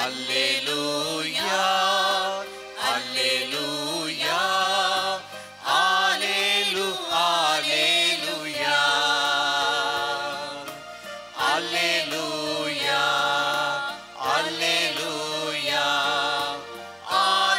Alleluia, Alleluia, Alleluia, Alleluia, Alleluia, Alleluia, Alleluia.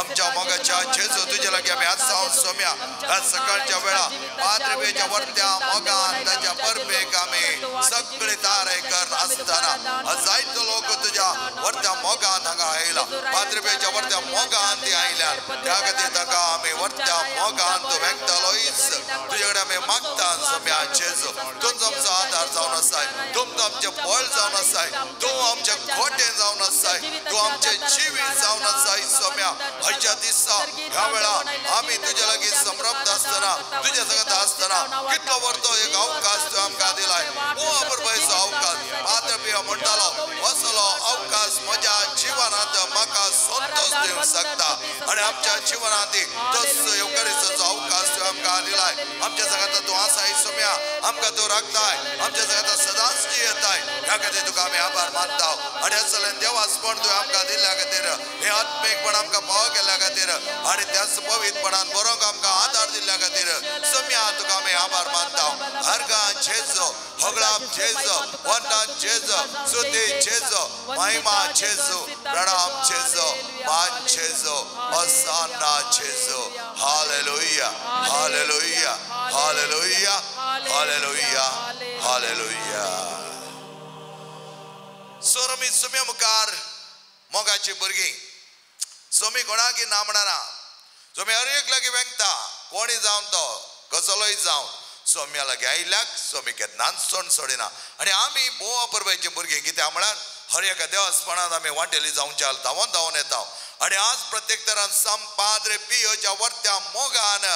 आमच्या मोगाच्या जेजू तुझ्या लागी आम्ही आज जाऊन सोम्या आज सकाळच्या वेळा पाद्रे बेच्या वरत्या मोगान त्याच्या परबेक आम्ही सगळे तारे कर असताना जायतो लोक तुझ्या वरत्या मोगान हांगा आयला पाद्रे बेच्या वरत्या मोगान ती आयल्यान त्या खातीर ताका आम्ही वरत्या मोगान तू वेंगतालोयस तुझे कडेन आम्ही मागता सोम्या जेजू तूच आमचो आधार जावन आसाय तुमचो आमचे बळ जावन आसाय तूं आमचे खोटे जावन आसाय तूं आमचे जिवीत जावन आसाय सोम्या आयच्या दिसा ह्या वेळा आम्ही तुझ्या लागीं समरभत आसतना तुझ्या संगत आसतना कितलो व्हरतो एक अवकाश तूं आमकां दिलाय बरोबरचो अवकाश पाद्रे पियो म्हणटालो असलो अवकाश म्हज्या जिवनांत म्हाका संतोष दिवंक शकता आनी आमच्या जिवनांत तसो येवकारीचो अवकाश तूं आमकां दिलाय आमच्या संगत तूं आसाय सोम्या आमकां तूं राखताय आमच्या संगत सदांच येताय ह्या खातीर तुका आमी आभार मानता आनी असलें देवाचपण तुवें आमकां दिल्ल्या खातीर हे आत्मीकपण आमकां पाव केल्ल्या खातीर आनी त्याच पवित्रपणान बरोवंक आमकां आदार दिल्ल्या खातीर सोम्या तुका आमी आभार मानता हरगां जेजू होगळाप जेजू वंदन जेजू स्तुती जेजू महिमा जेजू प्रणाम जेजू मान जेजू होसाना जेजू hallelujah hallelujah hallelujah hallelujah hallelujah सोरमी सोम्या मुखार मोगाची भुरगीं सोमी कोणाकी ना म्हणना सोमी हर एक लागीं वेंगता कोणी जावन तो कसलोय जावन सोम्या लागीं आयल्याक सोमी केन्नाच सोड सोडिना आनी आमी बोवा परबायची भुरगीं कित्याक म्हळ्यार हर एका देवस्थानांत आमी वांटेली जावच्या धांवून धांवून येता आनी आज प्रत्येक तरान पाद्रे पियोच्या वर्त्या मोगान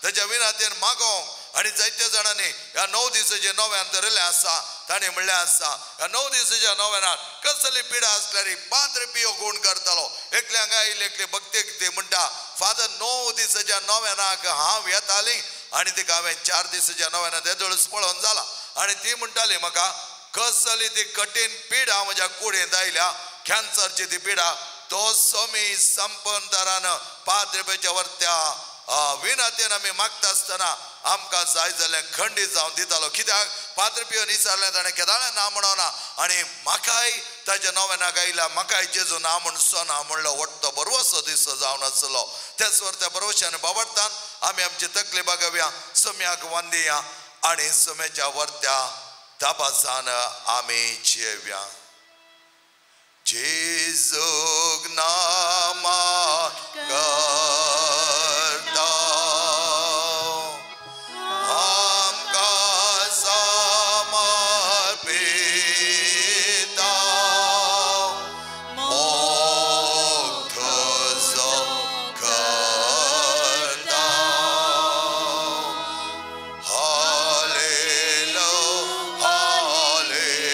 तेच्या विनंतीन मागोवंक आणि जायत्या जाणांनी ह्या 9 दिसाचे नव्यान धरले आसा. ताणे म्हणले आसा ह्या 9 दिसाच्या नव्यानात कसली पिडा असल्यारी पाद्र पियो गुण करतालो. एकल्यांक आयले एकले भक्तेक ते म्हणटा फादर 9 दिसाच्या नव्यानाक हांव येताली आणि तिका हांवें 4 दिसाच्या नव्यानात येदळूच पळोवन जाला. आणि ती म्हणटाली म्हाका कसली ती कठीण पिडा म्हज्या कुडींत आयल्या. कॅन्सरची ती पिडा तो सोमी संपन तरान पाद्रेपेच्या वर्त्या विनंतीन आमी मागता आसतना आमकां जाय जाल्यार खंडीत जावन दितालो. कित्याक पाद्र पियोन विचारलें ताणें केदाळें ना म्हणोना आनी म्हाकाय ताच्या नव्यानाक आयल्या म्हाकाय जेजू ना म्हणसो ना म्हणलो. वट्टो बरोसो दीस जावन आसलो. त्याच वर्त्या बरोवश्यान बाबडटान आमी आमची तकली बगव्या सोम्याक वंदिया आनी सोम्याच्या वर्त्या तपासान आमी जेव्या. जेजूक नामा करता आमकां समर्पिता मोग तुजो करता. हालेलुया हालेलुया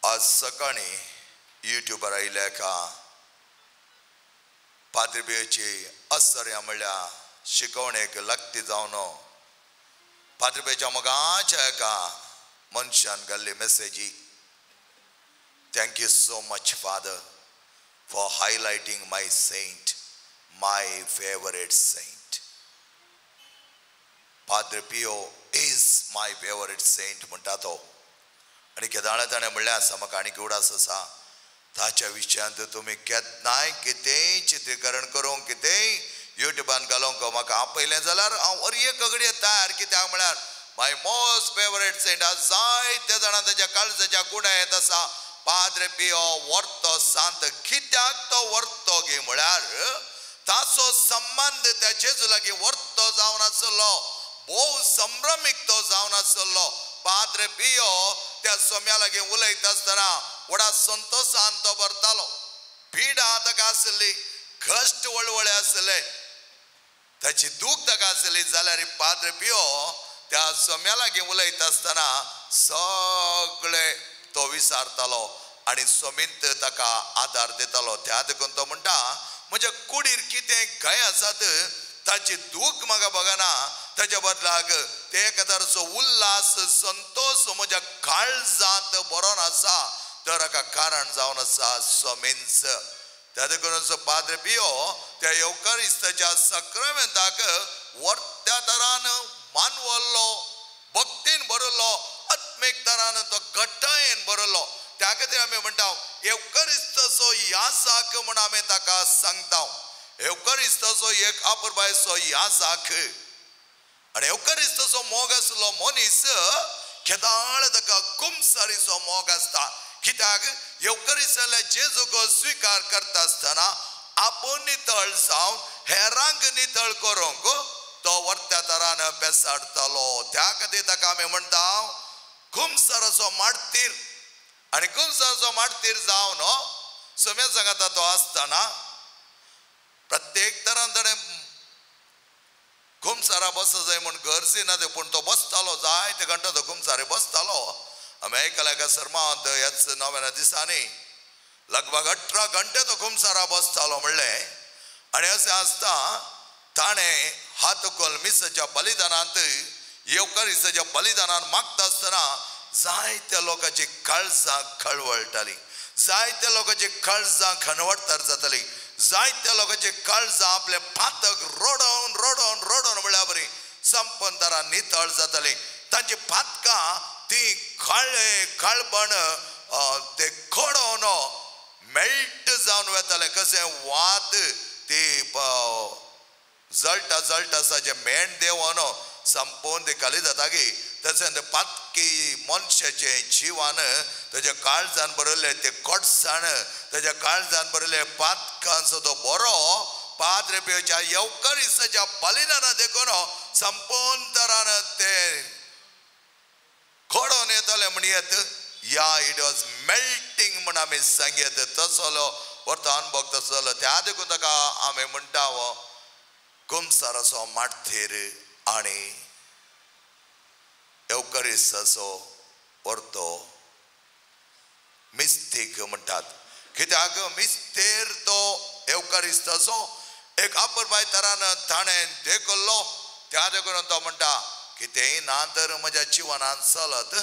आज सकाळी युट्यूबर आयल्या का पाद्रबेची असर म्हणल्या शिकवणेक लागती जावन पाद्रबेच्या मोगाच्या एका मनशान घाल्ली मेसेजी. Thank you so much father for highlighting my saint my favourite saint. Padre Pio is my favourite Saint म्हणटा तो. आणि केदाळे ताणें म्हणलें आसा म्हाका आनीक उडास आसा ताच्या विशयांत तुमी केन्नाय कितेंय चित्रीकरण करूंक कितेंय युट्यूबान घालूंक म्हाका आपयलें जाल्यार हांव वरये कगडे तयार. कित्याक म्हळ्यार माय मोस्ट फेवरेट सेंट आज जायत्या जाणां ताच्या काळजाच्या कुड्यां आसा. पाद्र पियो व्हरतो सांत. कित्याक तो व्हरतो गे म्हळ्यार ताचो संबंध त्या जेजू लागीं व्हरतो जावन आसलो. भोव संभ्रमीक तो जावन आसलो. पाद्र पियो त्या सोम्या लागीं उलयता आसतना व्हडा संतोशान तो भरतालो. पिडा ताका आसली कश्ट वळवळे आसले ताची दूख ताका आसली जाल्यार पाद्र पियो त्या सोम्या लागीं उलयता आसतना सगळे तो विचारतालो आनी सोमींत ताका आदार दितालो. त्या देखून तो म्हणटा म्हज्या कुडीर कितें घाय आसात ताची दूख म्हाका बगना ताच्या बदलाक ते एकादारचो उल्हास संतोष म्हज्या काळजांत बरोवन आसा तर हाका कारण जावन आसा सोमींच. त्या देखून पाद्र पियो त्या येवकारिस्ताच्या सक्रामेंताक वर्त्या तरान मानवल्लो भक्तीन भरलो आत्मीक तरान तो घट्टायेन भरलो. त्या खातीर आमी म्हणटा येवकारिस्ताचो यासाक म्हण आमी ताका सांगता. येवकारिस्ताचो एक अपुरबायचो यासाक आनी येवकारिस्ताचो मोग आसलो मनीस केदाळ ताका कुमसारीचो मोग आसता. कित्याक येवकारिस्तांतल्या जेजूक स्वीकार करता आसतना आपूण नितळ जावन हेरांक नितळ करूंक तो वर्त्या तरान पेसाडतालो. त्या खातीर ताका आमी म्हणटा कुमसाराचो माडतीर. आनी कुमसाराचो माडतीर जावन सोम्या सांगाता तो आसतना प्रत्येक तरान ताणें कुमसारा बस जाय म्हूण गरजे ना ते पूण तो बसतालो जायते घंटा तो कुमसारे बसतालो. आमी आयकलां एका सर्मांत ह्याच नव्याण्या दिसांनी लगभग 18 घंटे तो कुमसारा बसतालो म्हणलें. आनी अशें आसता ताणें हातुकल मिसाच्या बलिदानांत येवकारिस्ताच्या बलिदानान मागता आसतना जायत्या लोकांची काळजां खळवळटाली. जायत्या लोकांची काळजां खणवटतर जाताली. जायत्या लोकांची काळजां आपले फातक रोडोवन रोडोवन रोडोवन म्हळ्यार बरी संपन तरान नितळ जाताली. तांची फातकां ती काळबण ते खोडोवन मेल्ट जावन वताले. कशें वात ती जळटा जळटा आसा जे मेण देंवन संपोवन ते खाली जातागी तशें ते आख्खी मनशाचे जीवन त्याच्या काळजान बरयले ते कडसाण त्याच्या काळजान बरयले पातकांचो तो बरो पाद्रे पियोच्या येवकारिस्ताच्या बलिदाना देखून संपूर्ण तरान ते खोडून येतले म्हणयत या इट वॉज मेल्टिंग म्हण आमी सांगयत तसलो वरतो अनुभव तसलो त्या देखून ताका आमी म्हणटा कुमसार असो माठथेर आणि येवकारिस्ताचो वरतो मिस्तीक म्हणटात कित्याक मिस्तेर तो येवकारिस्ताचो एक अपुरबाय तरान ताणें देखलो त्या देखून तो म्हणटा कितेंय ना तर म्हज्या जिवनांत चलत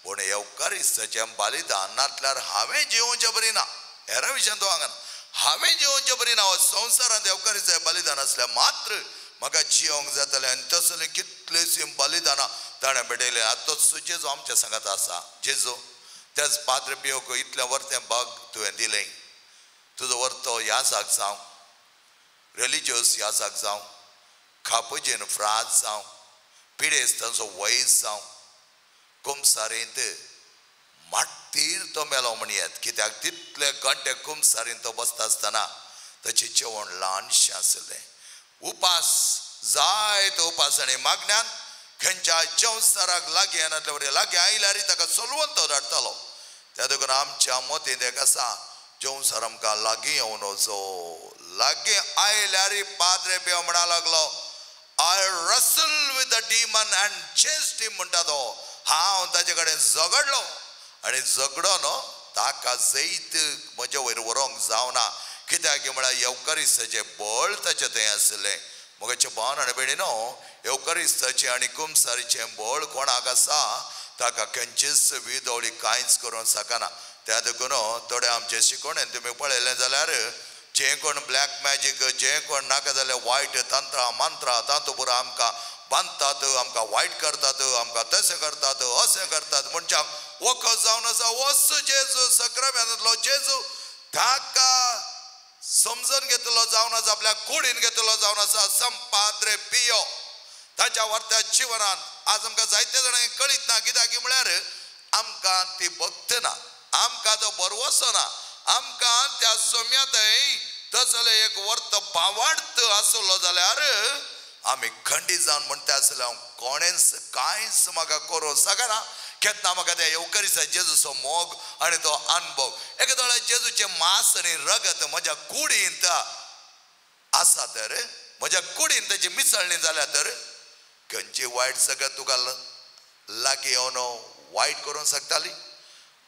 पूण येवकारिस्ताचें बलिदान नातल्यार हांवें जिवोवचें बरी ना हेरा विशयान तो हांगा हांवें जिवोवचें बरी ना संवसारांत येवकारिस्ताचें बलिदान आसल्यार मात्र म्हाका जियोंक जातलें आनी तसलें कितलेशीं बलिदानां ताणें भेटयलें आतां तो जेजू आमच्या सांगात आसा जेजू त्याच पाद्रे पियोक इतलें वर्तें बग तुवें दिलें तुजो वर्तो ह्या जाग जावं रिलिजियस ह्या जाग जावं कापुचीन फ्रांस जावं पिडेस्तांचो वयस जावं कुमसारींत माट्टीर तो मेलो म्हणयात कित्याक तितले घंटे कुमसारींत तो बसता आसतना ताचें जेवण ल्हानशें आसलें उपास जायत उपास आनी मागण्यान खंयच्या जेवणसाराक लागीं येनातले बरें लागीं आयल्यार ताका चलवून तो धाडटालो त्या देखून आमच्या मतींत एक आसा जेवणसार आमकां लागीं येवन वचो लागीं आयल्यार पाद्रे पियो म्हणा लागलो I wrestle with the demon and chased him म्हणटा तो हांव ताचे कडेन झगडलो आनी झगडोन ताका जैत म्हजे वयर व्हरोंक जावना कित्याक म्हळ्यार येवकारिस्ताचें बळ ताचे थंय आसलें मोगाचे भावन आनी भयणीनो येवकारिस्ताचें आनी कुमसारीचें बळ कोणाक आसा ताका खंयचीच विदोवळी कांयच करूंक शकना त्या देखून थोडे आमचे शिकोवणेन तुमी पळयलें जाल्यार जे कोण ब्लॅक मॅजीक जे कोण नाका जाल्यार वायट तंत्रां मंत्रां तातूंत पुरो आमकां बांदतात आमकां वायट करतात आमकां तशें करतात अशें करतात मनशाक वखद जावन आसा वच जेजू सक्रामेंतांतलो जेजू ताका समजून घेतलो जावन आसा आपल्या कुडीन घेतलो जावन आसा संपाद्रे पियो ताच्या वर्त्या जिवनांत आज आमकां जायते जाणांक कळीत ना कित्याक म्हळ्यार आमकां ती भक्त ना आमकां तो बरवसो ना आमकां त्या सोम्या थंय तसले एक वर्त भावार्थ आसलो जाल्यार आमी खंडीत जावन म्हणटा आसले हांव कोणेंच कांयच म्हाका करूं सकना केन्ना म्हाका त्या येवकारिस्ता जेजूचो मोग आनी तो अनुभव एका दोळे जेजूचे मांस आनी रगत म्हज्या कुडींत आसा तर म्हज्या कुडींत ताची मिसळणी जाल्या तर खंयची वायट सगळ्यात तुका लागीं येवन वायट करूंक शकताली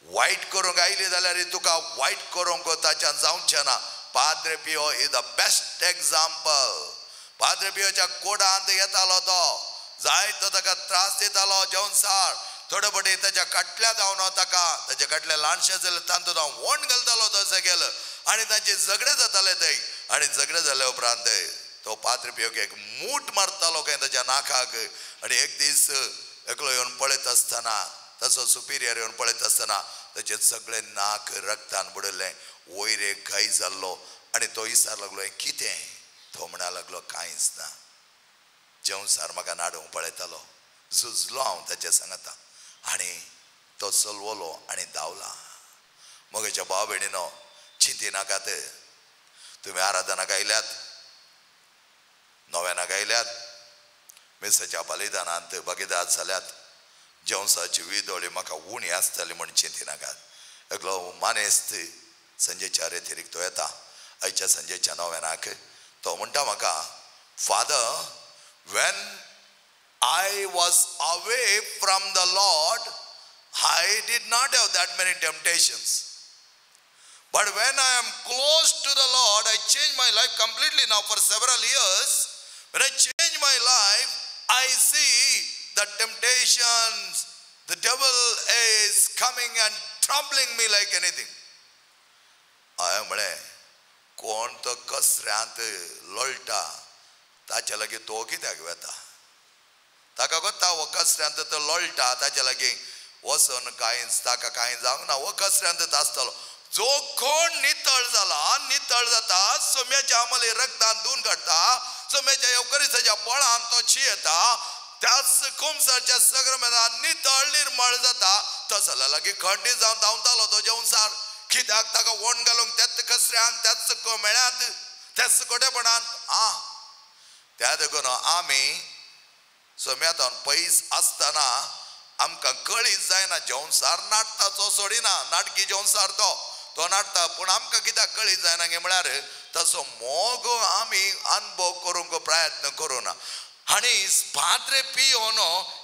वायट करूंक आयली जाल्यार तुका वायट करूंक ताच्यान जावचें ना पाद्रे पियो इज द बेस्ट एग्जाम्पल पाद्रे पियोच्या कोडांत येतालो तो जायतो ताका त्रास दितालो जेवणसार थोडे पटी ताच्या कटल्या जावन ताका ताचे कटले ल्हानशे जाल्यार तातूंत हांव वोंड घालतालो तशें केलं आनी तांचे झगडे जाताले थंय आनी झगडे जाले उपरांत तो पाद्रे पियोक एक मूठ मारतालो खंय ताच्या नाकाक आनी एक दीस एकलो येवन पळयत आसतना तसो सुपिरियर येवन पळयत आसतना ताचें सगळें नाक रक्तान बुडयलें वयर एक घाय जाल्लो आनी तो विचार लागलो हें कितें तो म्हणा लागलो कांयच ना जेवणसार म्हाका नाडूंक पळयतालो झुजलो हांव ताचे सांगता आनी तो चलवलो आनी धांवला मोगाच्या भाव भयणीनो चिंती नाकात तुमी आराधनाक आयल्यात नोवेनाक आयल्यात मेसाच्या बलिदानांत भागीदार जाल्यात जेवणसाची विदोळी म्हाका उणी आसतली म्हण चिंती नाकात एकलो मानेस्त संजेच्या रेथेरीक तो येता आयच्या संजेच्या नोवेनाक तो म्हणटा म्हाका father when I was away from the Lord I did not have that many temptations but when I am close to the Lord I change my life completely now for several years when I change my life I see the temptations the devil is coming and troubling me like anything I म्हणे कोण तो कसऱ्यांत लोळटा ताचे लागीं तो कित्याक वेता ताका कोत्ता हो कसऱ्यांत तो लोळटा ताचे लागीं वचून कांयच ताका कांय जावंक ना हो कसऱ्यांत आसतलो जो कोण नितळ जाला नितळ जाता सोम्याच्या अमली रक्तान धुवन काडटा सोम्याच्या येवकारिस्ताच्या बळान तो छियेता त्याच कुमसारच्या सगळ्या नितळ निर्मळ जाता तसं लागी खंडी जाऊन धांवतालो तो जेवणसार कित्याक ताका वण घालूंक त्याच कसऱ्यान त्याच मेळ्यांत त्याच कोटेपणान त्या देखून आमी सोम्यातून पयस आसतना आमकां कळीत जायना जेवणसार नाटता तो सोडिना नाटकी जेवणसार तो नाटता पूण आमकां कित्याक कळीत जायना गे म्हळ्यार तसो मोग आमी अनुभव करूंक प्रयत्न करूना आनी पाद्रे पियो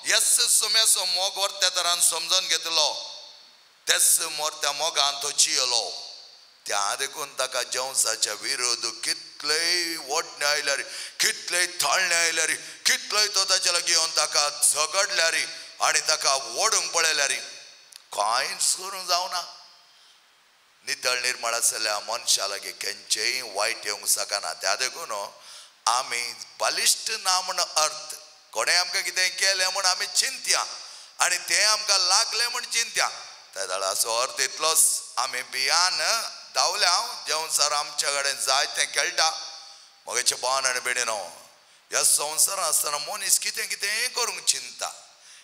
यस सोम्याचो मोग त्या तरान समजून घेतलो तेच त्या मोगान तो जियलो त्या देखून ताका जेवणसाच्या विरोध कितलेय ओडणे आयल्यार कितलेय थाळणे आयल्यार कितलोय तो ताचे लागीं येवन ताका झगडल्यार आनी ताका ओडूंक पळयल्यार कांयच करूंक जावना नितळ निर्मळ आसलेल्या मनशा लागीं खंयचेय वायट येवंक शकना त्या देखून आमी बलिश्ट ना म्हण अर्थ कोणें आमकां कितें केलें म्हण आमी चिंत्या आनी तें आमकां लागलें म्हण चिंत्या त्या दाळाचो अर्थ इतलोच आमी भियान धांवल्या जेवणसार आमच्या कडेन जाय तें खेळटा मोगाचे बान आनी बेडीनो ह्या संवसारांत आसतना मनीस कितें कितेंय करूंक चिंता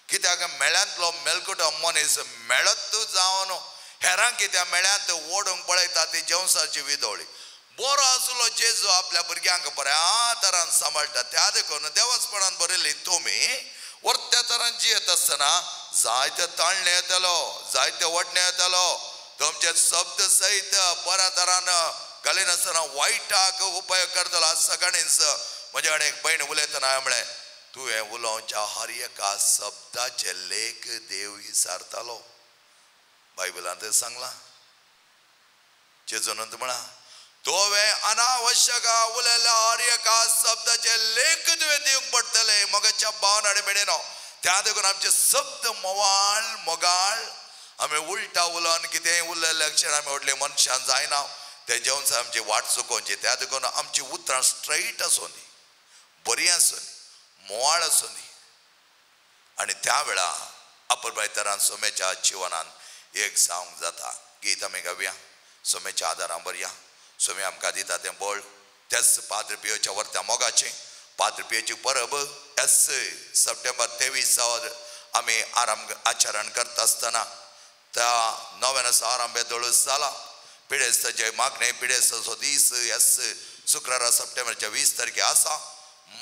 कित्याक मेळ्यांतलो मेलकुटो मनीस मेळत जावन हेरांक कित्याक मेळ्यांत ओडूंक पळयता ती जेवणसारची विदोळी बरो आसलो जेजू आपल्या भुरग्यांक बऱ्या तरान सांबाळटा त्या देखून देवाचपणान बरयली तुमी वर्त्या तरान जियेत आसतना जायते ताळणे येतलो जायते ओडणे येतलो तुमचे शब्द सहित बऱ्या तरान घालीन आसतना वायटाक उपयोग करतलो आज सकाळींच म्हजे कडेन एक भयण उलयतना म्हळें तुवें उलोवच्या हर एका शब्दाचे लेख देव विचारतालो बायबलांत तें सांगलां जेजून म्हणा तुवें अनावश्यक उलयल्या हर एका शब्दाचे लेख तुवें दिवंक पडटले मोगाच्या भावन आनी बेडीनो त्या देखून आमचे शब्द मोवाळ मोगाळ आमी उलटा उलोवन कितेंय उलयल्या क्षण आमी व्हडले मनशान जायना ते जेवण आमची वाट चुकोवची त्या देखून आमची उतरां स्ट्रेट आसूं दी बरी आसूं दी मोवाळ आसूं दी आनी त्या वेळा अपुरबाय तरान सोम्याच्या जिवनान एक जावंक जाता गीत आमी गावया सोम्याच्या आदारां बरया सोमे आमकां दिता तें बळ तेच पाद्र पियोच्या वर्त्या मोगाचें पाद्र पियोची परब सप्टेंबर 23 आमी आचरण करता आसतना त्या नोवेनाचो आरंभ दोळस जाला पिडेस्ताचे मागणे पिडेस्ताचो दीस शुक्रारा सप्टेंबरच्या 20 तारखे आसा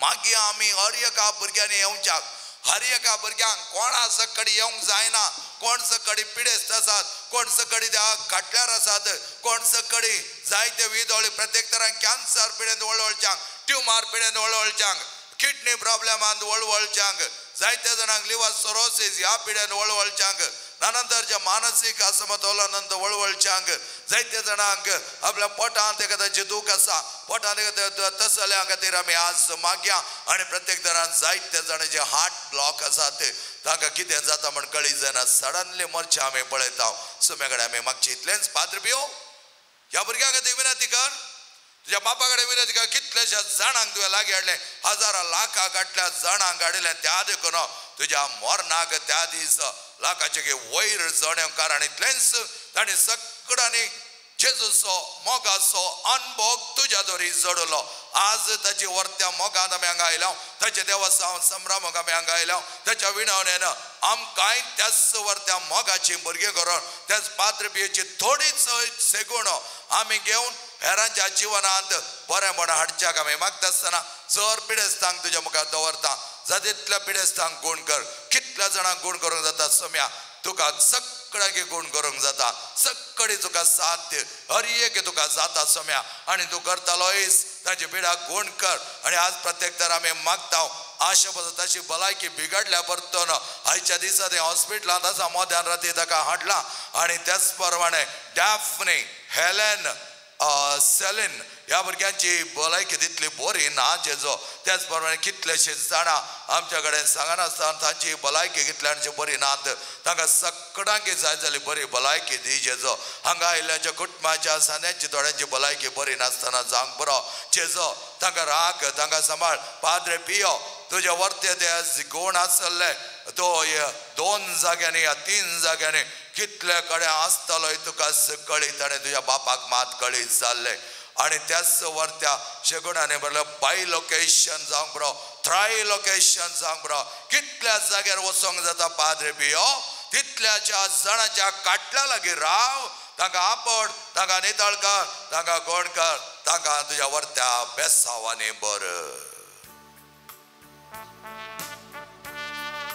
मागीर आमी हर एका भुरग्यांनी येवच्याक हर एका भुरग्यांक कोणा सकडी येवंक जायना कोण सकडी पिडेस्त आसात कोण सकडी त्या खाटल्यार आसात कोण सकडी जायते विदोळी प्रत्येक तरान कॅन्सर पिडेंत वळवळच्यांक ट्युमर पिडेंत वळवळच्यांक किडनी प्रॉब्लेमांत वळवळच्यांक जायते जाणांक लिवर सिरोसिस ह्या पिडेंत वळवळच्यांक नंतरच्या मानसीक असमतोलनांत वळवळच्यांक जायते जाणांक आपल्या पोटांत एखाद्याचें दूख आसा पोटांत एखाद्या तसल्या खातीर आमी आज मागया आनी प्रत्येक तरान जायते जाणांचे हार्ट ब्लॉक आसात तांकां कितें जाता म्हण कळीत जायना सडनली मरचे आमी पळयता सोम्या कडेन आमी मागचे इतलेंच पाद्र पियो ह्या भुरग्यां खातीर विनंती कर तुज्या बापा कडेन विनंती कर कितलेशा जाणांक तुवें लागीं हाडलें हजारां लाखां काटल्या जाणांक हाडिल्लें त्या देखून तुज्या मोरणाक त्या दीस लाखाचे वयर जण्यो कारण इतलेंच ताणें सगळ्यांनी जेजूचो मोगाचो अनुभव तुज्या दोरी जोडलो आज ताची वर्त्या मोगान आमी हांगा आयल्या ताचे देवस्थान संभ्रमाक आमी हांगा आयल्या ताच्या विणवणेन आमकांय त्याच वर्त्या मोगाची भुरगीं करून त्याच पाद्र पियेची थोडीच सेगूण आमी घेवन हेरांच्या जिवनांत बरेंपण हाडच्याक आमी मागता आसतना चड पिडेस्तांक तुज्या मुखार दवरता जातितल्या पिडेस्तांक गूण कर कितल्या जाणांक गूण करूंक जाता सोम्या तुका सगळ्यांक गूण करूंक जाता सगळी तुका साथ दे हर एक तुका जाता सोम्या आनी तूं करतालोयस ताची पिडाक गूण कर आनी आज प्रत्येक तर आमी मागता आशा पद्दत ताची भलायकी बिगडल्या परतून आयच्या दिसा ते हॉस्पिटलांत आसा मोद्यान राती ताका हाडला आनी त्याच प्रमाणे डॅफ्ने हेलेन सेलिन ह्या भुरग्यांची भलायकी तितली बरी ना जेजो त्याच प्रमाणे कितलेशे जाणां आमच्या कडेन सांगनासतना तांची भलायकी कितल्यांची बरी नात तांकां सगळ्यांक जाय जाली बरी भलायकी दी जेजो हांगा आयिल्ल्याच्या कुटुंबाच्या सान्यांची थोड्यांची भलायकी बरी नासतना जावंक बरो जेजो तांकां राख तांकां सांबाळ पाद्रे पियो तुजे वर्ते ते गूण आसले तो 2 जाग्यांनी या 3 जाग्यांनी कितले कडेन आसतलोय तुका कळीत आनी तुज्या बापाक मात कळीत जाल्ले आणि त्याच वरत्या शेगुणाने बरलं बाय लोकेशन जावंक बरो थ्राय लोकेशन जावंक बरो कितल्या जाग्यार वचोंक जाता पाद्रे पियो तितल्याच्या जणांच्या काटल्या लागीं राव तांकां आपड तांकां नितळ कर तांकां गोड कर तांकां तुज्या वरत्या बेसांवांनी बर.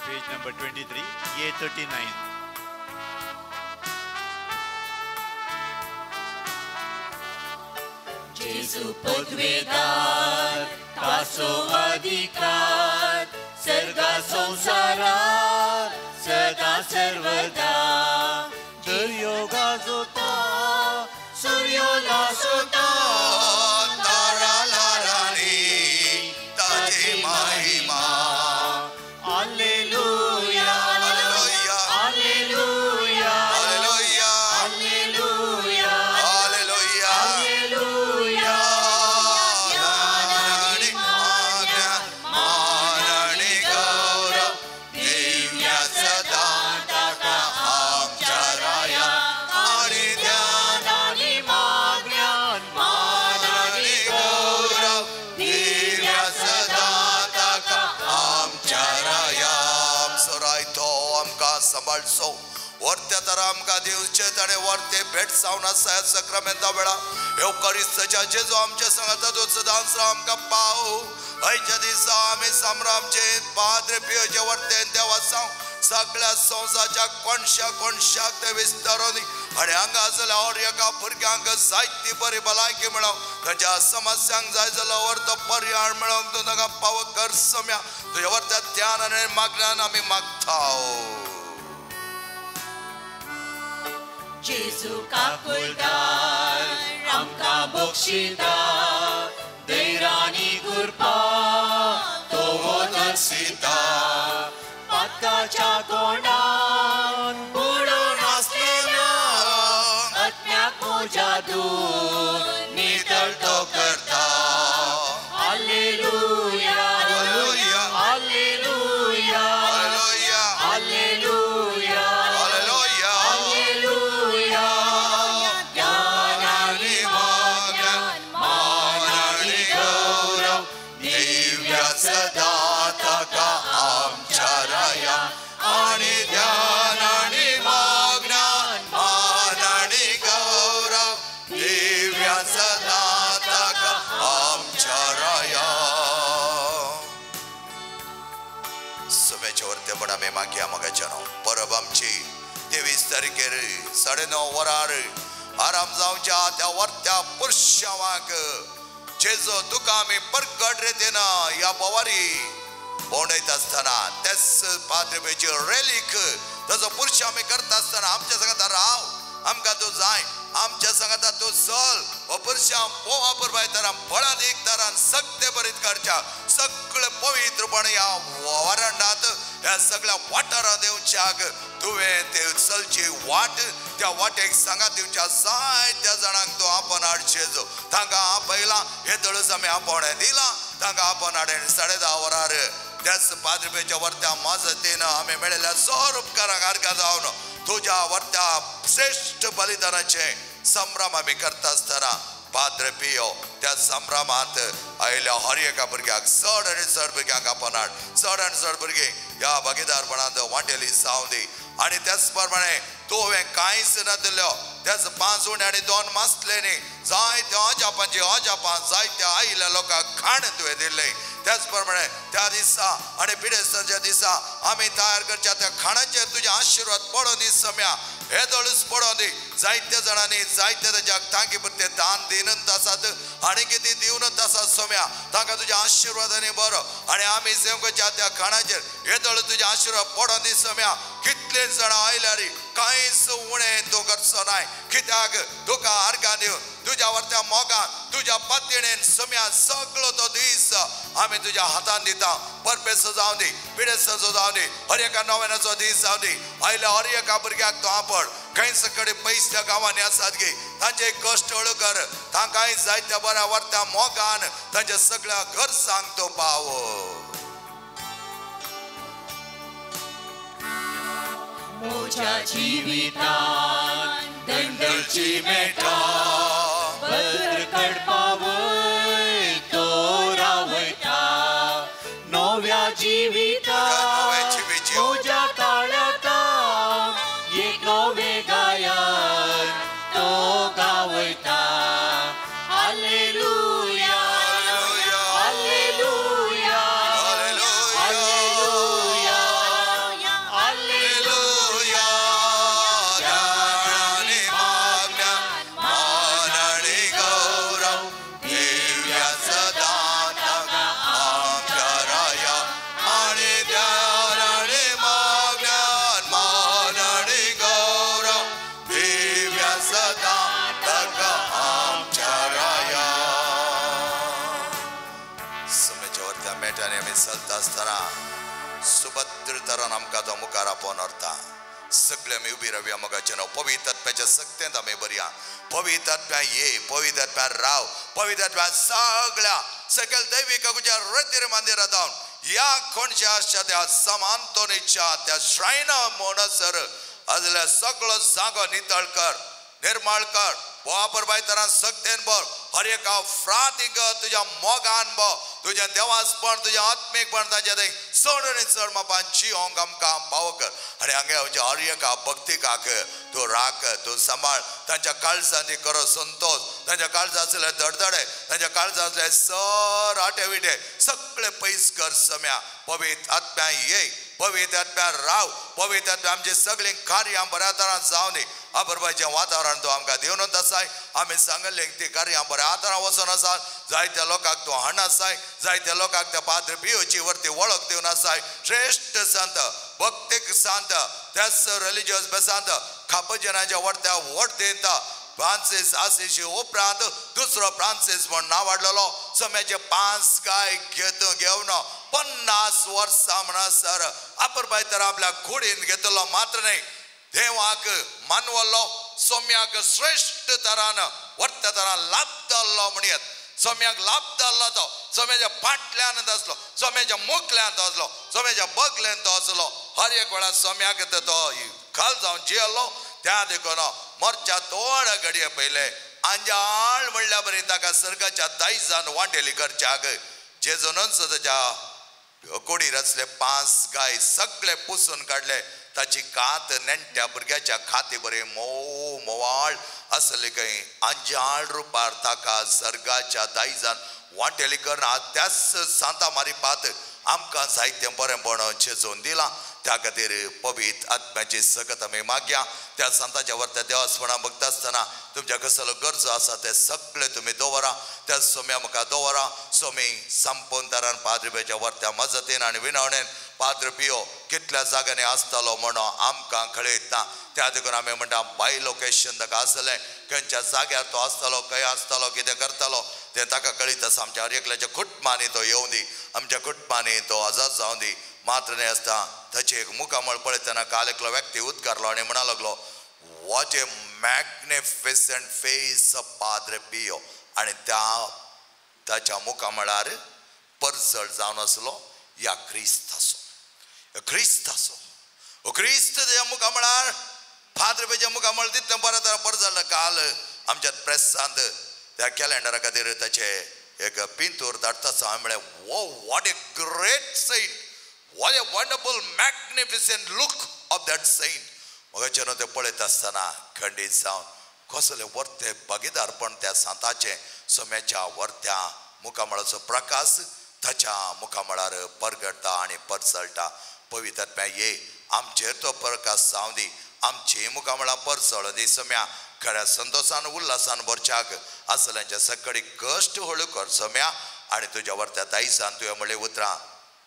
Page number 23, A39. Jesu podvedar, taso adhikar, serga संसारात सदा सर्वदा. दुर्योगा जोता, सूर्योला सोता, ताराला राणी ताजी महिमा. Alleluia, Alleluia, Alleluia, Alleluia, Alleluia, Alleluia. Alleluia. ज्ञानानि आज्ञा मानानि गौरव दिव्य सदा ताका आमच्या राया आणि ज्ञानानि माज्ञान मानानि गौरव दिव्य सदा ताका आमच्या राया. सोरायतो आमकां सांबाळचो वर्त्या तर आमकां दिवचे ताणे वर्ते भेट जावन आसा सक्रामेंता वेळा एवकारिस्ताच्या जेजू आमच्या सांगाता तो सदांच आमकां पाव. आयच्या दिसा आमी संभ्रामचे पाद्रे पियोचे वर्तेन देवा जावं सगळ्या संवसाच्या कोणशाक ते विस्तारोनी आणि हांगा जाल्यार और एका भुरग्यांक जायती बरी भलायकी मेळोवंक तांच्या समस्यांक जाय जाल्यार व्हरतो पर्याय मेळोवंक तूं तांकां पाव कर सम्या तुज्या वर्त्या ध्यान आनी मागण्यान आमी मागताव. जेजू काकुलदार आमकां बक्षिता दैरानी गुरपा तो नरसिता. पातकाच्या कोंडान बुडून आसलेल्या आत्म्याक मोजादून नितळ तो करता. Alleluia, Alleluia, Alleluia, Alleluia, Alleluia, Alleluia. Alleluia. ज्ञानानि माज्ञान मानानि गौरव दिव्य सदा ताका आमच्या राया आणि ध्यानानि मागण्यान मानानि गौरव दिव्य सदा ताका आमच्या राया. समेच्या वरते पण आमी मागया मोगाच्यानो परब आमची 23 तारखेर 9:30 वरार आराम जावच्या त्या वर्त्या पुरुषावाक जेजो तुका आमी परगट रितीन या बोवारी भोंवडयता आसतना तेच पाद्रेची रेलीक ताजो पुरुष आमी करता आसतना आमच्या सांगाता राव आमकां तूं जाय आमच्या सांगाता तूं चल हो पुरुषा पोवा पुरबायतारां बळाद एक तरान सत्य बरीत काडच्या सगळे पवित्रपण या वरांडात ह्या सगळ्या वाठारा देवच्याक तुवें ते चलची वाट त्या वाटेक सांगात दिवच्या जायत्या जाणांक तूं आपण हाडचेजो तांकां आपयला हे दळस आमी आपण दिला तांकां आपण हाडेन 10:30 वरार त्याच पाद्रेपेच्या वर्त्या मजतीन आमी मेळिल्ल्या सर उपकारांक आर्गां जावन तुज्या वर्त्या श्रेष्ठ बलिदानाचे संभ्रम आमी करता आसतना पाद्रे पियो त्या संभ्रमांत आयल्या हर एका भुरग्याक चड आनी चड भुरग्यांक आपण हाड चड आनी चड भुरगीं ह्या भागीदारपणांत वांटेली जावं दी आणि त्याच प्रमाणे तुवें कांयच ना दिल्यो त्याच 5 उणे आनी 2 मासलेनी जायत्या अजापां जायत्या आयिल्ल्या लोकांक खाण तुवें दिल्लें त्याच प्रमाणे त्या दिसा आणि पिडेस्ताच्या दिसा आमी तयार करच्या त्या खाणाचेर तुजे आशिर्वाद पडोवन दी सम्या हे दळूस पडोवन दी जायत्या जाणांनी जायत्या ताज्याक तांगे पुरते दान दिनूच आसात आनी कितें दिवनूच आसात सम्या तांकां तुज्या आशिर्वादांनी बरो आणि आमी सेवकाच्या त्या खाणाचेर हे दळ तुजे आशिर्वाद पडोवन दी सम्या कितले जाणां आयल्यार कांयच उणें तूं करचो नाय कित्याक तुका आर्गां दिवन तुज्या वर्त्या मोगान तुज्या पातयेन सम्या सगळो तो दीस आमी तुज्या हातान दिता परपेचो जावं दी पिडेस्ताचो जावं दी हर एका नोवेनाचो दीस जावं दी आयल्या हर एका भुरग्याक तो आपण खंयच कडेन पयस त्या गांवांनी आसात गे तांचे कश्ट हळू कर तांकांय जायत्या बऱ्या वर्त्या मोगान तांच्या सगळ्या घर सांग तो पाव मोच्या जिवितान दंडची मेटा भद्र कडपा रस्त्याने आम्ही चलता असताना सुभद्र तरान आमकां तो मुखार आपोवन व्हरता. सगळे आमी उबी रावया मोगाच्या नांव. पवित्र आत्म्याच्या सक्तेंत आमी बरया. पवित्र आत्म्या ये, पवित्र आत्म्या राव, पवित्र आत्म्या सगळ्या दैविक रतीर मंदिरात जावन या कोणच्या आशा त्या समांतोनीच्या त्या श्रायना मोनसर आजल्या सगळो जागो नितळ कर, निर्मळ कर. वापरबाय तरा सक्तेन बोल. हर एका फ्रातीक तुझ्या मोगान बो, तुझ्या देवासपण, तुझ्या आत्मीकपण तांच्या थंय चड आनी चड मापान जियोंक आमकां फावो कर. आनी हांगा हर एका भक्तिकाक तूं राख, तूं सांबाळ. तांच्या काळजांनी करो संतोष. तांच्या काळजां आसले धडधडे, तांच्या काळजां आसले सर आटे विटे सगळे पयस कर सम्या. पवित्र आत्म्या ये, पवित्र आत्म्या राव, पवित्र आत्म्या आमची सगळीं कार्यां बऱ्या तरान जावन दी. आबरबायचें वातावरण तूं आमकां दिवनूच आसाय. आमी सांगलें ती कार्यां बऱ्या तरान वचून आसात. जायत्या लोकांक तूं हाण आसाय. जायत्या लोकांक त्या पाद्र पियोची वरती वळख दिवन आसाय. श्रेष्ठ संत, भक्तीक संत, त्याच रिलिजियस बेसांत खापजनाच्या वरत्या वट दिता. फ्रांसीस आशिशी उपरांत दुसरो फ्रांसीस म्हण नांव वाडलेलो. सम्याचे 5 गाय घेवन 50 वर्सां म्हणसर आपुरबाय तर आपल्या कुडीन घेतलो. मात्र न्ही, देवाक मानवलो. सोम्याक श्रेष्ठ तरान वर्त्या तरान लाभ जाल्लो म्हणयत. सोम्याक लाभ जाल्लो तो सोम्याच्या फाटल्यान आसलो, सोम्याच्या मुखल्यान आसलो, सोम्याच्या बगल्यान तो आसलो. हर एक वेळा सोम्याक तो खाल जावन जियेलो. त्या देखून मोर्चा तोड घडये पयले अंजाळ म्हणल्या बरी ताका सर्गाच्या दायजान वांटेली करच्याक जेजूनच ताच्या कोडीर असले 5 गाय सगळे पुसून काडले. ताची कात नेणट्या भुरग्याच्या खाती बरे मोवाळ असले काही अंजाळ रुपार ताका सर्गाच्या दायजान वांटेली करना. त्याच सांता मारिपात आमकां जायतें बरेंपण जेजून दिलां. त्या खातीर पवित्र आत्म्याची सगत आमी मागया. त्या संतांच्या वरत्या देवास्पणा बघता आसतना तुमच्या कसलो गरजो आसा ते सगळे तुमी दवरा. त्या सोम्या मुखार दवरा. सोमी संपूर्ण तरान पाद्रपेच्या वरत्या मजतीन आनी विनवणेन पाद्र पियो कितल्या जाग्यांनी आसतलो म्हणून आमकां कळयता. त्या देखून आमी म्हणटा बाय लोकेशन ताका आसलें, खंयच्या जाग्यार तो आसतलो, खंय आसतलो, कितें करतलो तें ताका कळीत आसा. आमच्या हर एकल्याच्या कुटुंबांनी तो येवं दी. आमच्या कुटुंबांनी तो आजाद जावं दी. मात्र न्ही आसता ताची एक मुखामळ पळयतना काल एकलो व्यक्ती उद्गारलो आनी म्हणा लागलो, what a magnificent face of Padre Pio. आनी ताच्या मुखामळार परजळ जावन आसलो या क्रिस्त आसो, क्रिस्त आसो, क्रिस्त त्या मुखामळार पाद्रे पियोच्या मुखामळ तितलें बरें तरेन परजळ. काल आमच्या प्रेसांत त्या कॅलेंडरा खातीर ताचे एक पिंतूर धाडटा आसा. हांवें म्हळें, whoa what a great saint, what a wonderful magnificent look of that saint. मगाच्यान ते पळयत आसतना खंडीत जावन कसले वर्ते भागीदारपण त्या सांताचे. सोम्याच्या वर्त्या मुखामळाचो प्रकाश ताच्या मुखामळार परगडटा आनी परसळटा. पवित्र आत्म्या ये, आमचेर तो प्रकाश जावं दी. आमची मुखामळां परसळ दी. सोम्या खऱ्या संतोषान उल्हासान भरच्याक आसल्याच्या सकडी कश्ट हळू कर सोम्या. आनी तुज्या वर्त्या दायजान तुवें म्हणलें उतरां,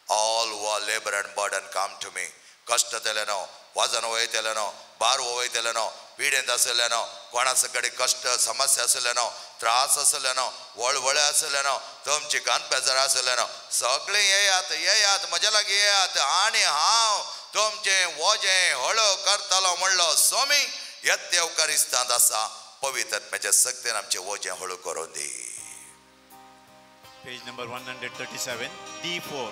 all who are labor and burden come to me. कष्ट तेलेनो, वजन वयतेलेनो, भार वयतेलेनो, पिडेंत आसलेनो, कोणा सकडी कष्ट समस्या आसलेनो, त्रास आसलेनो, वळवळे आसलेनो, तुमची कानपेजर आसलेनो, सगळे येयात म्हज्या लागीं येयात आनी हांव तुमचें वजें हळू करतलो म्हणलो. सोमी येते अवकारिस्तांत आसा. पवित्र आत्म्याच्या सक्तीन आमचें वजें हळू करून दी. Page number 137 D4.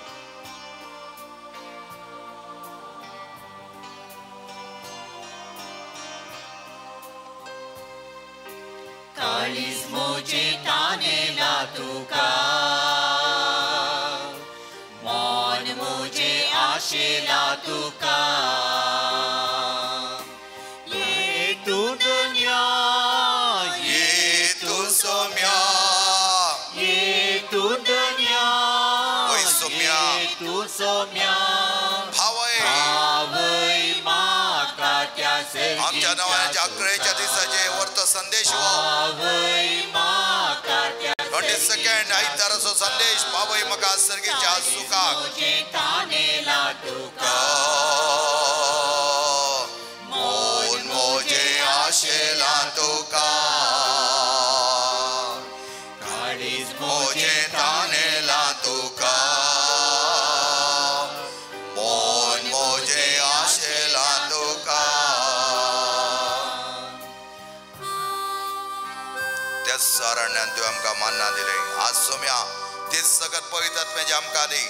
काळीज मोजे तानेला तुका, मन मोजे आशेला तुका. ये तू दुनिया, ये तू सोम्या, ये तू दुनिया, ओय सोम्या, ये तू सोम्या. भावय आवय माका त्या आमच्या नावाच्या अकरेच्या दिसाचे वर्त संदेश हो. आवय माका त्या 22 आयताराचो संदेश पावय म्हाका सर्गेच्या सुखाक. मोजे तानेला तुका, मोन मोजे आशेला तुका, काळीज मोजे तानेला तुका. सारण्यान तू आमकां मान्ना दिले आज सोम्या ते सगळ्यात पवित्र म्हणजे आमकां दी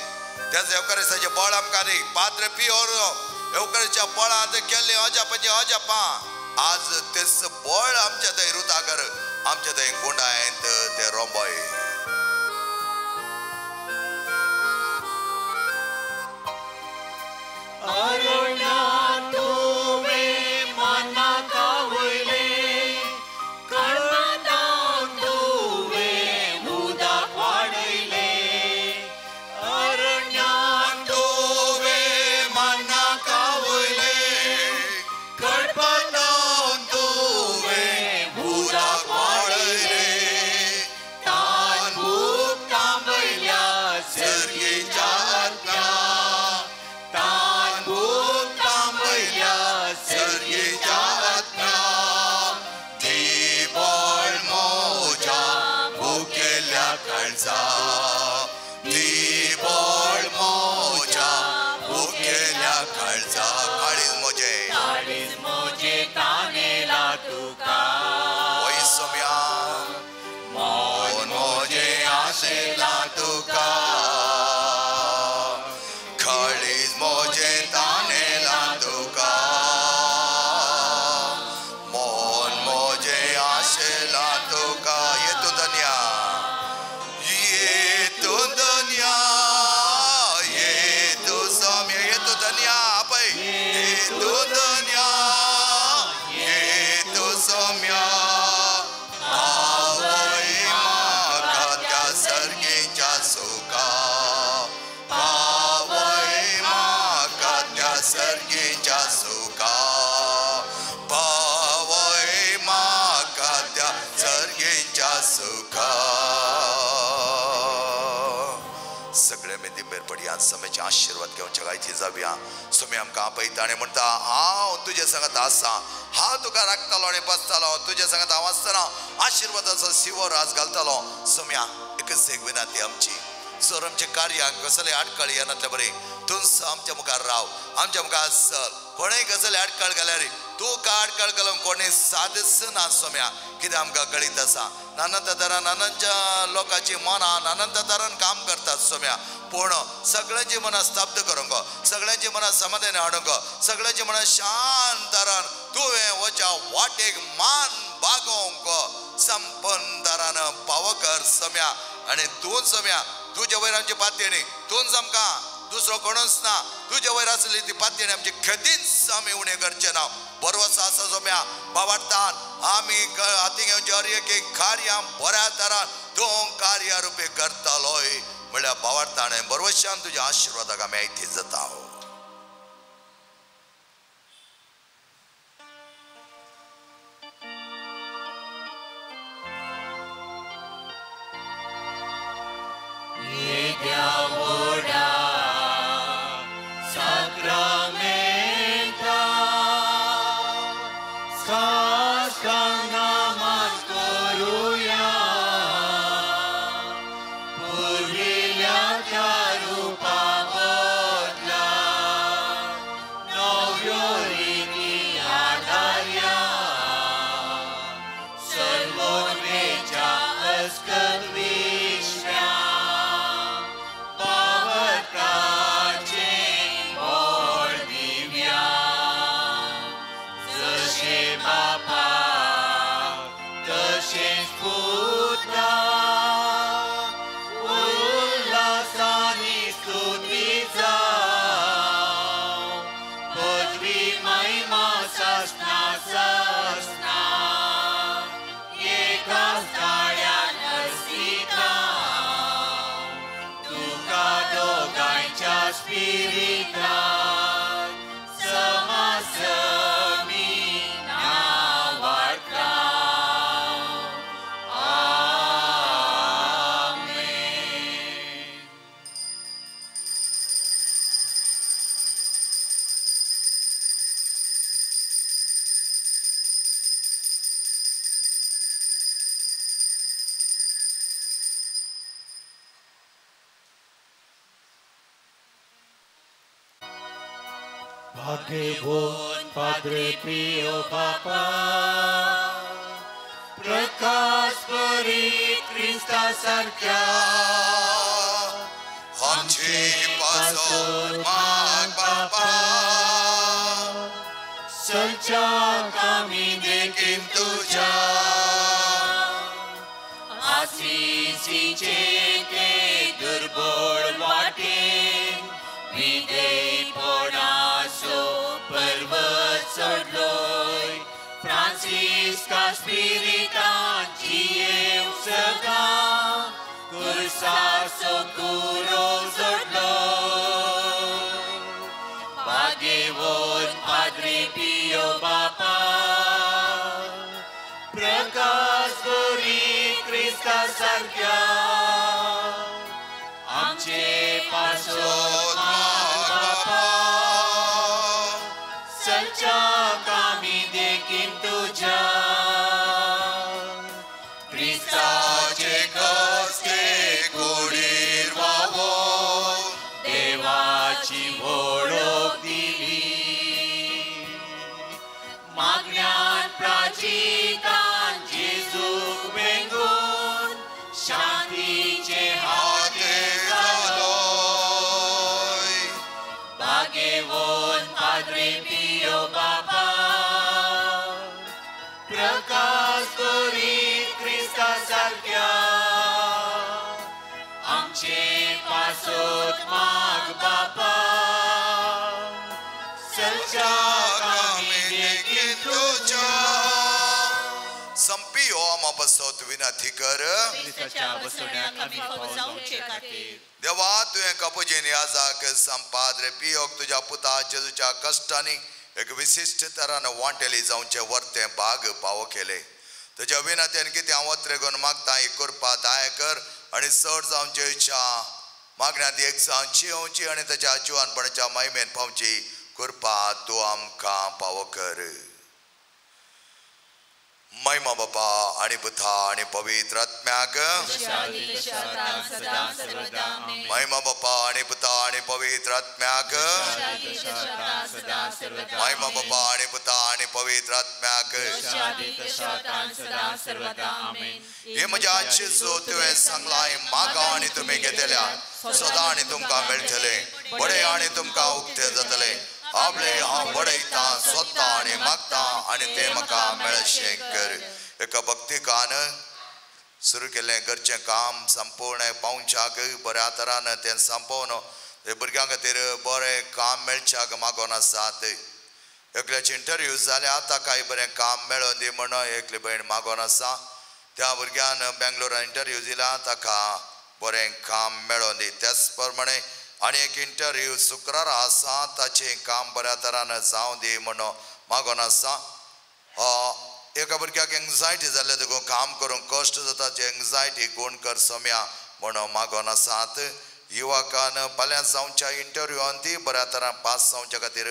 त्याच एवकारेसाचे बळ आमकां दी पाद्रे पिओर एवकारेच्या बळांत केल्ले अजापा आज तेच बळ आमच्या थंय रुता कर आमच्या थंय गुंडायंत ते रोंबय समयचे आशीर्वाद घेऊन जगायची जाऊया सोमी आमकां आपयता आनी म्हणटा हांव तुजे सांगत आसा हांव तुका राखतलो आनी बसतलो तुजे सांगत हांव आसतना आशीर्वादाचो शिवो रास घालतलो सोम्या एकच एक विनंती आमची सर आमचे कार्याक कसले आडखळ येनातले बरे तूंच आमच्या मुखार राव आमच्या मुखार आसल कोणेय कसले आडखळ घाल्यार तू का आडखळ घालून कोणी सादच ना सोम्या कितें आमकां कळीत आसा नानंत तरान अनंत लोकांची मनां नानंत तरान काम करतात सोम्या पूण सगळ्यांची मनां स्तब्ध करूंक सगळ्यांची मनां समाधान हाडूंक सगळ्यांची मनां शांत तरान तुवें वच्या वाटेक मान बागोवंक संपन्न तरान पाव कर सोम्या आनी तूं सोम्या तुजे वयर आमची पातयेणी तूंच आमकां दुसरो कोणूच ना तुजे वयर आसली ती पातयेणी आमची कधीच आमी उणें करचें ना बरोवसो आसा सोम्या बाबार्थान आमी हाती घेवची हर एक कार्यां बऱ्या तरान तूं कार्य रुपी करतलोय म्हणल्यार बाबार्थान बरोवशान तुज्या आशिर्वादाक आमी आयती जाता Padre buon, Padre pio, Papà, प्रकाश परी ख्रिस्ता सारख्या आमचे पासोन माग बापा सलच्या कामी देखील तुझ्या आशिषीचे ते दुर्बळ वाटेन विधेयपणाचो पर्वत चढलोय फ्रांसिस्का स्पिरिटान जियेव सदां कुर्साचो कुरो जोडलोय बागेवोन पाद्रे पियो बापा प्रकाश बरी ख्रिस्ता सारख्या आमचे पासोन माग बापा सलच्या कामी देखील तुझ्या ख्रिस्ताचे कस्ते कुडीर वावोन देवाची वळख दिली मागण्यान प्राचितान जेजूक वेंगून शांतीचे हाते घालोय बागेवोन पाद्रे पियो बापा प्रकाश करी ख्रिस्ता सारख्या आमचे पासोन माग बापा सलच्या कामी देखील तुझ्या संपियो आम्हा बसोत विनंती कर ख्रिस्ताच्या बसवण्यात आम्ही पावल जाऊचे खातीर देवा तुवें कापुजीन याजाक संपाद्रे पियोक तुझ्या पुता जेजूच्या कश्टांनी एक विशिष्ट तरान वांटेली जावचे वर्ते भाग पावो केले तुझ्या विनंतेन कितें हांव वत्रेगोन मागता ही करपा दाय कर आनी चड जावचे इच्छा मागण्यांत एक जावची येवची आनी ताच्या जिवानपणाच्या महिमेन पावची कृपा तूं आमकां पावो कर महिमा बापा आणि पुता आणि पवित्र आत्म्याक महिमा बापा आणि पुता आणि पवित्र आत्म्याक महिमा बापा आणि पुता आणि पवित्र आत्म्याक हे म्हज्या जेजू तुवें सांगलां मागा आनी तुमी घेतल्या सदां आनी तुमकां मेळटले बडे आनी तुमकां उक्ते जातले आपले हांव बडयता सोदता आनी मागता आनी ते म्हाका मेळशें कर एका भक्तिकान सुरू केल्लें घरचें काम संपूर्ण पावच्याक बऱ्या तरान तें संपोवन भुरग्यां खातीर बरें काम मेळच्याक मागोन आसात एकल्याचे इंटरव्यू जाल्या ताकाय बरें काम मेळोन दी म्हणून एकली भयण मागोन आसा त्या भुरग्यान बेंगलोरान इंटरव्यू दिला ताका बरें काम मेळोन दी त्याच प्रमाणे आनी एक इंटरव्यू शुक्रारा आसा ताचें काम बऱ्या तरान जावं दी म्हणून मागोन आसा एका भुरग्याक एंग्जायटी जाल्ले देखून काम करूंक कश्ट जाता जे एंग्जायटी गूण कर सोम्या म्हणून मागोन आसात युवकान फाल्यां जावच्या इंटरव्यूआन ती बऱ्या तरान पास जावच्या खातीर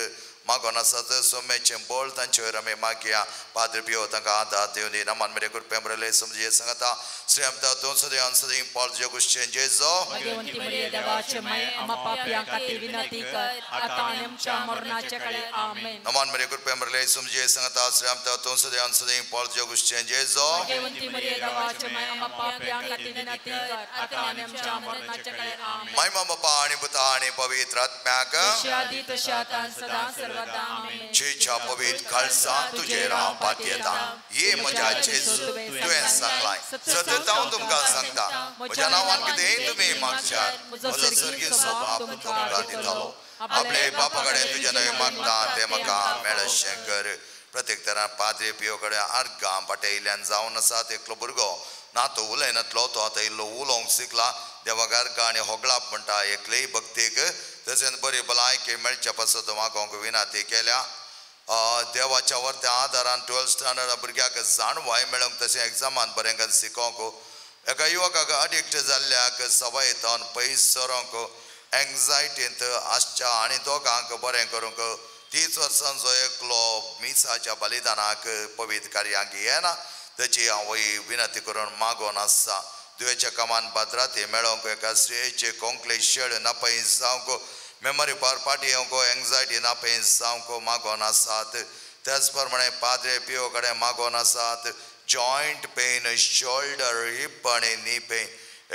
मागोन आसात सोम्याचें बोल तांचे वयर आमी मागया पाद्रे पियो तांकां आदार दिवन दी नामान मेरे कृपे बरयले समजे सांगता श्री आमता तूं सदैव सदैव पावल जे कुश्चें जेजो भगवंती मरिया देवाचे माय आम्हा पापियां खातीर विनंती कर आता आनी आमच्या मरणाचे काळी आमेन नामान मेरे कृपे बरयले समजे सांगता श्री आमता तूं सदैव सदैव पावल जे कुश्चें जेजो भगवंती मरिया देवाचे माय आम्हा पापियां खातीर विनंती कर आता आनी आमच्या मरणाचे काळी आमेन महिमा बापा आणि पुता आणि पवित्र आत्म्याक शादी तशाता सदा सर्वदा आमेन चेच्या पवित्र खालसा तुझे राव पातयेता ये म्हज्या जेजू तुवें सांगलाय सतत हांव तुमकां सांगता म्हज्या नांवान कितेंय तुमी मागशात म्हजो सर्गीय स्वभाव तुमकां दितलो आपले बापा कडेन तुजे नवे मागता ते म्हाका मेळशें कर प्रत्येक तरान पाद्रे पियो कडेन आर्गां पाटयल्यान जावन आसा एकलो भुरगो ना तो उलयनातलो तो आतां इल्लो उलोवंक शिकला देवाक आर्गां आनी होगळाप म्हणटा एकलेय भक्तीक तशेंच बरी भलायकी मेळच्या पासत मागोवंक विनंती केल्या देवाच्या वर्त्या आदारान 12th स्टँडर्ड भुरग्याक जाणवाय मेळोंक तशें एग्जामान बरें करून शिकोवंक एका युवकाक अडिक्ट जाल्ल्याक सवयेतान पयस सरोंक एंग्जायटींत आसच्या आनी दोगांक बरें करूंक 30 वर्सांचो एकलो मिसाच्या बलिदानाक पवित्र कार्यांक येना ताची हांव विनंती करून मागोन आसा दुयेच्या कामान भद्राती मेळोंक एका स्त्रियेचे कोंकले शेड नापयस जावंक मेमरी पावर पार्टी येवंक एंग्जायटी नापयस जावंक मागोन आसात त्याच प्रमाणे पाद्रे पियो कडेन मागोन आसात जॉइंट पेन, शोल्डर, हिप आणि नी पेन,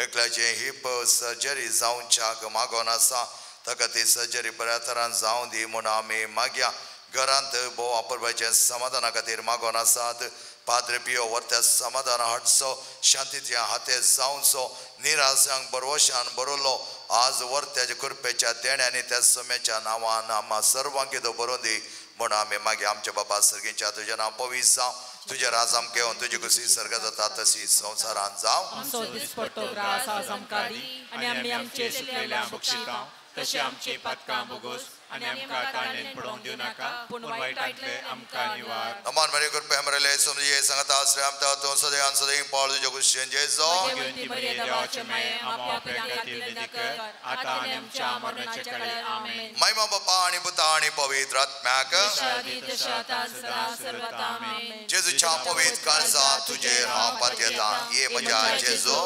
एकल्याचे हिप सर्जरी जावच्याक मागोन आसा ताका ती सर्जरी बऱ्या तरान जावं दी म्हूण आमी मागया. घरांत भोव वापरपाचे समाधाना खातीर मागोन आसात. पाद्रे पियो वर्त्या समाधान हाडचो, शांतीचे हाते जावचो, निराशांक बरोवशान बरोलो आज वर्त्याच्या कृपेच्या देण्याने त्या सम्याच्या नांवान आम्हा सर्वांक येदो बरोवन दी म्हूण आमी मागया. आमचे बाबा सर्गीच्या तुजें नांव पवित्र जावं, तुजे राज आमकां येवन तुजी कशी सर्ग जाता तशी संवसारांत जावं. आमचो दिसपट्टो ग्रास आज आमकां दी आनी आमी आमचे सुकलेल्या बक्षितां तशें आमची पातकां भोगोस आनी आमकां ताळणेन पडोवंक दिवं नाका पूण वायटांतले आमकां निवार. नमान मरी कृपे हमरेले समजे संगता आश्रयाम तो सदैव सदैव पाळ तुजे कुशेन जेजो देवंती मरिये देवाचे माये आमच्या पापां खातीर विनंती कर आतां आनी आमच्या मरणाच्या काळी आमेन. महिमा बापा आणि पुता आणि पवित्र आत्म्याक शादी तशाता सदा सर्वदा आमेन. जेजूच्या पवित्र काळजा तुजेर हांव पातयेता. ये म्हज्या जेजो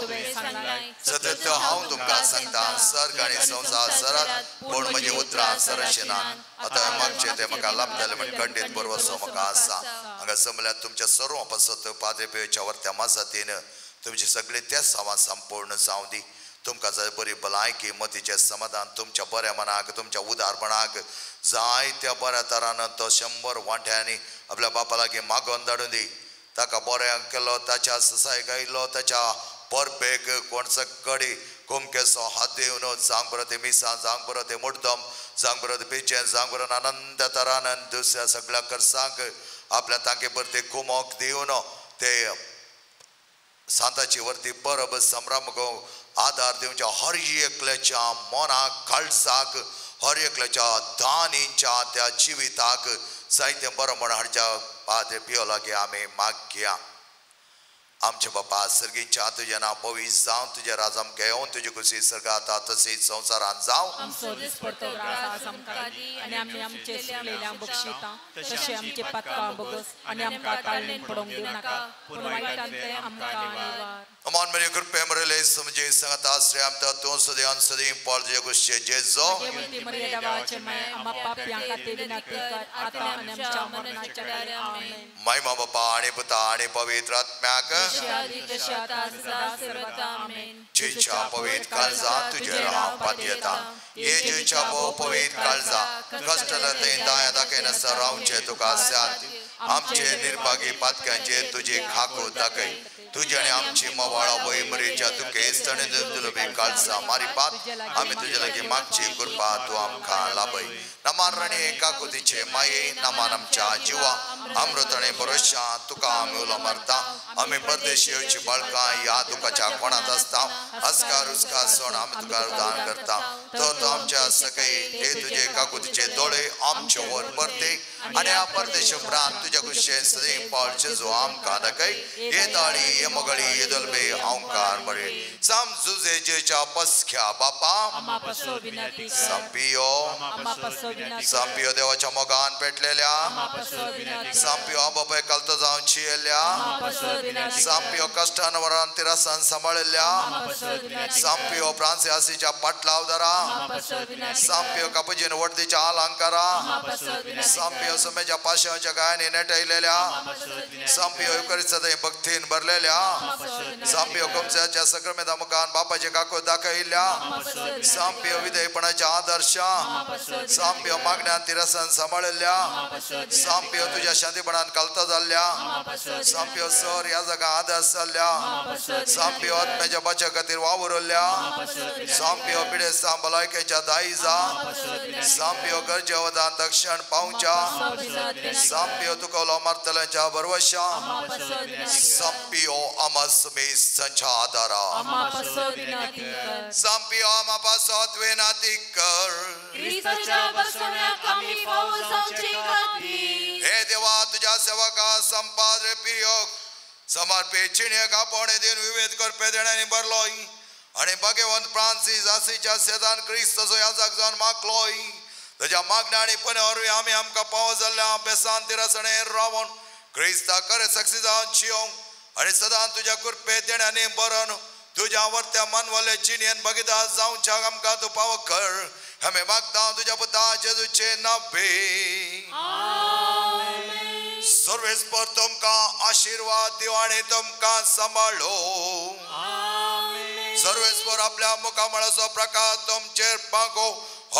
सतत हांव तुमकां सांगता सर्ग आनी संवसार सरात पूण म्हजी उतरां सरशिना आतां मागचे ते म्हाका लाभतले म्हण खंडीत बरोवसो म्हाका आसा. हांगा जमल्यार तुमच्या सर्व पसत पाद्रे पेयच्या वर्त्या मासातीन तुमची सगळी ते सावां संपूर्ण जावं दी. तुमकां जाय बरी भलायकी मतीचें समाधान तुमच्या बऱ्या मनाक तुमच्या उदारपणाक जायत्या बऱ्या तरान तो 100 वांट्यांनी आपल्या बापा लागीं मागोन धाडून दी. ताका बरें केलो, ताच्या ससायक आयलो, ताच्या परबेक कोणसो कडी कुमकेसो हात दिवन जावंक बरो ते मिसां जावंक बरो ते मुड्दम जावंक बरो ते पेचें जावंक बरो आनंद तरान दुसऱ्या सगळ्या कर्सांक आपल्या तांके परते कुमोक दिवन ते सांताची वर्ती परब संभ्रम आदार दिवच्या हर एकल्याच्या मनाक काळजाक हर एकल्याच्या दानीच्या त्या जिविताक जायते बरो म्हण हाडच्या पाद्रे पियो लागीं आमी मागया. आमचे बापा सर्गीच्या तुजें नांव पवित्र जावं, तुजे राज आमकां येवन तुजी कुशी सर्ग आतां तशीच संवसारांत जावं. आमचो दिसपट्टो ग्रास आमकां दी आनी आमी आमचे सुकलेल्या बक्षितां तशें आमचे पातकां भोगोस आनी आमकां ताळणेन पडोवंक दिवं नाका पूण वायटांतले आमकां निवार. अमान मरी कृपे मरेले समजे संगता आश्रयाम तो सदैव सदैव पाळ तुजे कुशी जेजो देवंती मरिये देवाचे माये आमच्या पापां खातीर विनंती कर आतां आनी आमच्या मरणाच्या काळी आमेन. महिमा बापा आणि पुता आणि पवित्र आत्म्याक शादी तशाता सदा सर्वदा आमेन. जेच्या पवित्र काळजा तुजेर हांव पातयेता. येजूच्या भोव पवित्र काळजा कश्टलते दाया दाखयन रावचे तुका साथ आमचे निर्भागी पातक्यांचेर तुजी खाकू दाखय. तुझे आणि आमची मवाळा वैमरीच्या तुके सणेदुलबे काळजा मारी पात आम्ही तुझे लागीं मागची कृपा तू आमकां लाभय. नमान रणी एकाकुतीचे माये नमान आमच्या जिवा अमृतणे भरोशा तुका आमी उलो मारता. आमी परदेशी येवची बाळकां या दुखाच्या कोणात आसता अस्कार उस्कार सोड आमी तुका उदाहरण करता. तो आमच्या सकय हे तुझे एकाकुतीचे दोळे आमचे वर परते आनी ह्या परदेश उपरांत तुज्या कुशेन सदैव पाळ जेजू आमकां दाखय. ये ताळी ये मोगळी ये दोलबे ओंकार बरे समजुजे जेच्या पसख्या बापा संपियो संपियो देवाच्या मोगान पेटलेल्या संपियो आबाबाय कालतो जावन चियेल्या संपियो कष्टान वरान तिरासान सांबाळिल्ल्या संपियो फ्रांसियासीच्या पाटलावदारा संपियो कापुजीन वर्दीच्या अलंकारा संपियो समेच्या पाशांच्या गायनी नेटयलेल्या संपियो युकरिस्ताचे भक्तीन भरलेल्या संपियो कमसाच्या सक्रामेंता मुखान बापाचे काको दाखयिल्ल्या संपियो विधेयपणाच्या आदर्शा संपियो मागण्यान तिरासान सांबाळिल्ल्या संपियो तुझ्या शांतीपणान कालतो जाल्ल्या संपियो सर ह्या जागा आदर्श जाल्ल्या संपियो आत्म्याच्या बचा खातीर वावुरल्ल्या संपियो पिडेस्तां भलायकेच्या दायजा संपियो गरजेवदान दक्षिण पावच्या संपियो तुकोलो मारतल्यांच्या भरवशा संपियो आमसमे संच्या आदारा संपियो आमा पासत विनंती कर हे देवा तुझ्या सेवका संपाद्रे पियो समर्पित चिणयेक आपण दिन विवेद करपे देण्याने भरलोय आणि भगवंत फ्रांसीस आसीच्या सेदान क्रिस्तसो ह्या जाग जावन मागलोय. तुझ्या मागण्या आणि पुनर्वी आमी आमकां पाव जाल्ल्या बेसान तिरसणे रावून क्रिस्ता करे सक्सी जावन जियोंक आणि सदां तुझ्या कृपे देण्याने बरोवन तुझ्या वर्त्या मनवले चिणयेन भगिदा जावच्या आमकां तूं पाव कर. आमी मागता तुझ्या पुता जेजूचे नांवे. सर्वेस्पर तुमकां आशीर्वाद दिव आनी तुमकां सांबाळो. सर्वेस्पर आपल्या मुखामळाचो प्रकाश तुमचेर पागो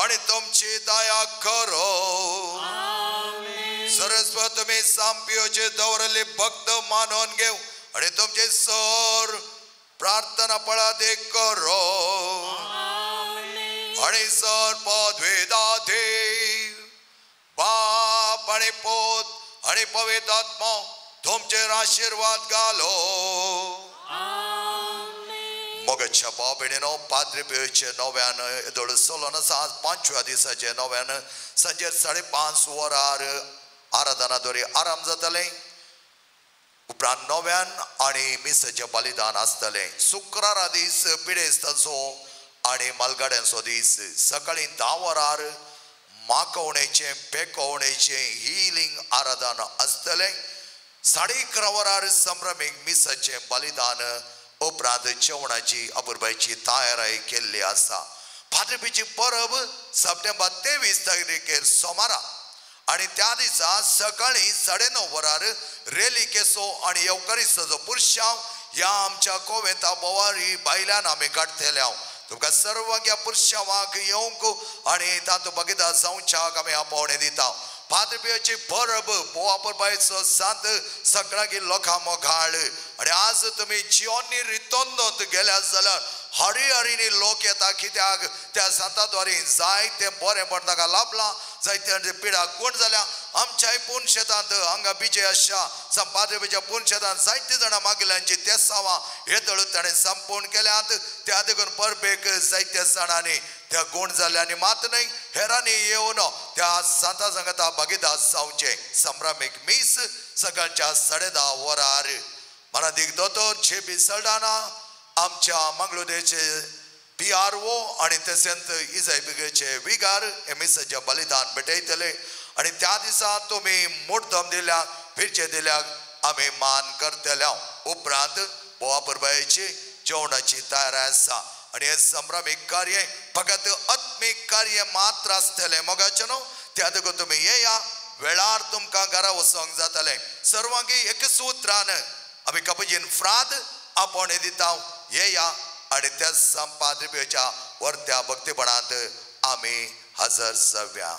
आणि तुमची दया करो. सर्वेस्पर तुम्ही सांपियोचे दवरले भक्त मानून घेव आणि तुमचे सर प्रार्थना पळादे करो. आणि सर पदवेदाते बाप आणि पोत आणि पवित्र आत्मा तुमचेर आशीर्वाद घालो. मोगच्या बाबेनो पाद्रे पियोचे नव्यान येदोळ सोलोन सात 5व्या दिसाचे नव्यान सांजे 5:30 वरार आराधना दोरी आराम जातले. उपरांत नव्यान आणि मिसाचे बलिदान आसतले. शुक्रारा दीस पिडेस्ताचो आणि मालगाड्यांचो दीस सकाळी 10 वरार माकवणेचे पेकवणेचे हिलिंग आराधना आसतले. 11:30 वरार संभ्रमीक मिसाचे बलिदान उपरांत जेवणाची अपुरबायची तयारी केल्ली आसा. फातरपेची परब सप्टेंबर 23 तारखेर सोमारा आणि त्या दिसा सकाळी 9:30 वरार रेली केसो आणि येवकारिस्ताचो पुरशाव ह्या आमच्या कोवेता बोवारी भायल्यान आमी काडतल्या. तुमकां सर्वांग्या पुरशावाक येवंक आणि तातूंत भागीदार जावच्याक आमी आपोवणें दिता. फातरपेची परब बोवापुरबायचो सांत सगळ्यांक लोकां मोगाळ. आणि आज तुम्ही जियोनी रितोंदोंत गेल्यात जाल्यार हरी हरीनी लोक येता. कित्याक त्या सांताद्वारे जायते बरेंपण ताका लाभला. जायते पिडा गुण जाल्या. आमच्याय पुणशेतांत हांगा विजय आशा संपाद्रेच्या पुणशेतांत जायते जाणां मागिल्यांची तेसावां येतळ ताणें संपूर्ण केल्यात. त्या देखून परबेक जायत्या जाणांनी त्या गुण जाले आनी मात न्हय हेरांनी येवन त्या सांता संगता भागीदार जावचे. संभ्रमीक मीस सकाळच्या 10:30 वरार मनादीक दोतोर जेबी सल्डाना आमच्या मंगळुरूचे PRO आणि तसेंत इजाय बिगेचे विगार हे मिसाचे बलिदान भेटयतले. आणि त्या दिसा तुम्ही मुठदम दिल्याक फिरचे दिल्याक आमी मान करतल्या. उपरांत बोवापुरबायेची जेवणाची तयारी आसा. आणि हे संभ्रमीक कार्य फकत आत्मीक कार्य मात्र आसतले मोगाचेनो. त्या देखून तुम्ही येया वेळार तुमकां घरा वचोंक जातले. सर्वांगी एक सुत्रान आमी कपुचीन फ्राद आपोवणें दिता. येया आणि त्या संपाद्रीच्या वर्त्या भक्तीपणांत आमी हजर जावया.